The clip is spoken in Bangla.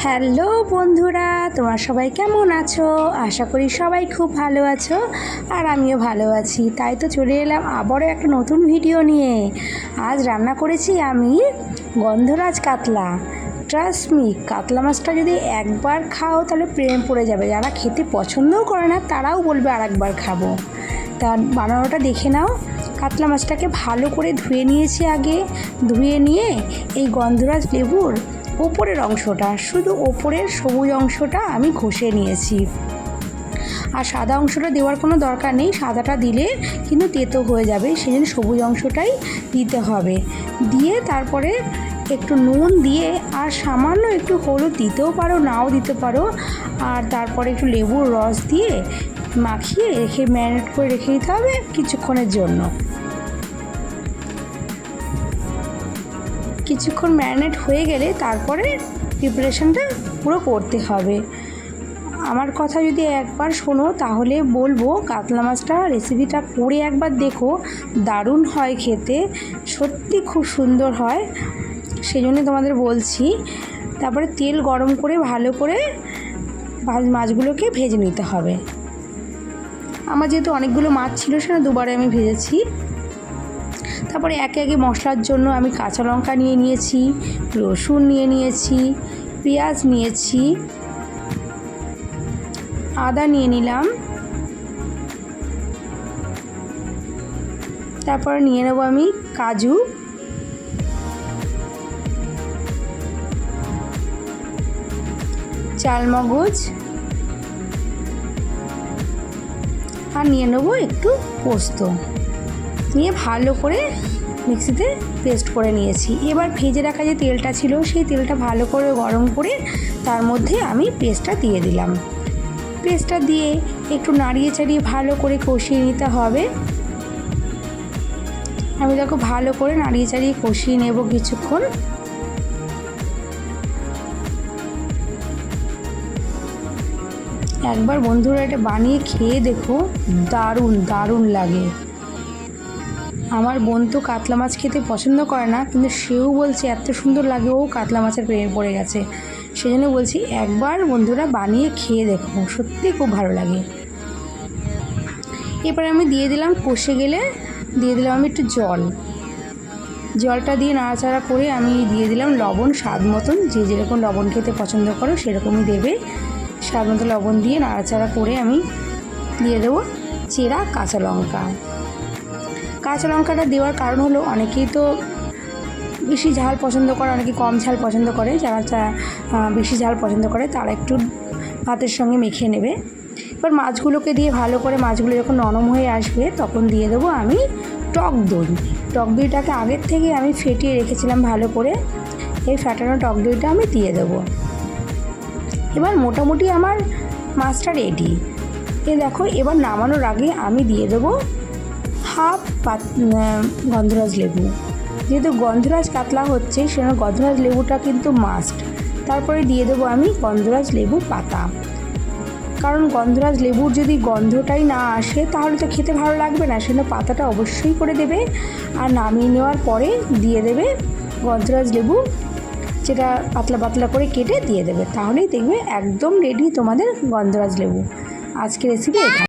হ্যালো বন্ধুরা, তোমরা সবাই কেমন আছো? আশা করি সবাই খুব ভালো আছো আর আমিও ভালো আছি। তাই তো চলে এলাম আবারও একটা নতুন ভিডিও নিয়ে। আজ রান্না করেছি আমি গন্ধরাজ কাতলা। ট্রাস্ট মি, কাতলা মাছটা যদি একবার খাও তাহলে প্রেম পড়ে যাবে। যারা খেতে পছন্দও করে না তারাও বলবে আর একবার খাবো। তা বানানোটা দেখে নাও। কাতলা মাছটাকে ভালো করে ধুয়ে নিয়েছি আগে। ধুয়ে নিয়ে এই গন্ধরাজ লেবুর ওপরের অংশটা, শুধু ওপরের সবুজ অংশটা আমি ঘষে নিয়েছি। আর সাদা অংশটা দেওয়ার কোনো দরকার নেই, সাদাটা দিলে কিন্তু তেতো হয়ে যাবে, সেই জন্য সবুজ অংশটাই দিতে হবে। দিয়ে তারপরে একটু নুন দিয়ে আর সামান্য একটু হলুদ দিতেও পারো, নাও দিতে পারো। আর তারপরে একটু লেবুর রস দিয়ে মাখিয়ে রেখে ম্যারিনেট করে রেখে দিতে হবে কিছুক্ষণের জন্য। কিছুক্ষণ ম্যারিনেট হয়ে গেলে তারপরে প্রিপারেশানটা পুরো করতে হবে। আমার কথা যদি একবার শোনো তাহলে বলবো কাতলা মাছটা রেসিপিটা করে একবার দেখো, দারুণ হয় খেতে, সত্যি খুব সুন্দর হয়, সেই জন্য তোমাদের বলছি। তারপরে তেল গরম করে ভালো করে মাছগুলোকে ভেজে নিতে হবে। আমার যেহেতু অনেকগুলো মাছ ছিল সেটা দুবারে আমি ভেজেছি। তারপরে একে একে মশলার জন্য আমি কাঁচা লঙ্কা নিয়ে নিয়েছি, রসুন নিয়ে নিয়েছি, পেঁয়াজ নিয়েছি, আদা নিয়ে নিলাম। তারপরে নিয়ে নেব আমি কাজু, চালমগজ, আর নিয়ে নেব একটু পোস্ত। নিয়ে ভালো করে মিক্সিতে পেস্ট করে নিয়েছি। এবার ভেজে রাখা যে তেলটা ছিল সেই তেলটা ভালো করে গরম করে তার মধ্যে আমি পেস্টটা দিয়ে দিলাম। পেস্টটা দিয়ে একটু নাড়িয়ে চাড়িয়ে ভালো করে কষিয়ে নিতে হবে। আমি দেখো ভালো করে নাড়িয়ে চাড়িয়ে কষিয়ে নেব কিছুক্ষণ। একবার বন্ধুরা এটা বানিয়ে খেয়ে দেখো, দারুণ দারুণ লাগে। আমার বোন তো কাতলা মাছ খেতে পছন্দ করে না, কিন্তু সেও বলছে এত সুন্দর লাগে, ও কাতলা মাছের প্রেমে পড়ে গেছে। সেই জন্য বলছি একবার বন্ধুরা বানিয়ে খেয়ে দেখো, সত্যি খুব ভালো লাগে। এরপরে আমি দিয়ে দিলাম, কষে গেলে দিয়ে দিলাম আমি একটু জলটা দিয়ে নাড়াচাড়া করে আমি দিয়ে দিলাম লবণ স্বাদ মতন। যে যেরকম লবণ খেতে পছন্দ করো সেরকমই দেবে। স্বাদ মতো লবণ দিয়ে নাড়াচাড়া করে আমি দিয়ে দেবো চেরা কাঁচা লঙ্কা। কাঁচা লঙ্কাটা দেওয়ার কারণ হলো অনেকেই তো বেশি ঝাল পছন্দ করে, অনেকে কম ঝাল পছন্দ করে। যারা বেশি ঝাল পছন্দ করে তারা একটু ভাতের সঙ্গে মেখে নেবে। এবার মাছগুলোকে দিয়ে ভালো করে, মাছগুলো যখন নরম হয়ে আসবে তখন দিয়ে দেবো আমি টক দই। টক দইটাকে আগের থেকে আমি ফেটিয়ে রেখেছিলাম ভালো করে। এই ফ্যাটানো টক দইটা আমি দিয়ে দেবো। এবার মোটামুটি আমার মাছটা রেডি। দেখো এবার নামানোর আগে আমি দিয়ে দেবো হাফ গন্ধরাজ লেবু। যেহেতু গন্ধরাজ কাতলা হচ্ছে সেজন্য গন্ধরাজ লেবুটা কিন্তু মাস্ট। তারপরে দিয়ে দেবো আমি গন্ধরাজ লেবু পাতা, কারণ গন্ধরাজ লেবুর যদি গন্ধটাই না আসে তাহলে তো খেতে ভালো লাগবে না, সেজন্য পাতাটা অবশ্যই করে দেবে। আর নামিয়ে নেওয়ার পরে দিয়ে দেবে গন্ধরাজ লেবু, যেটা পাতলা পাতলা করে কেটে দিয়ে দেবে, তাহলেই দেখবে একদম রেডি তোমাদের গন্ধরাজ লেবু। আজকে রেসিপি এখানে।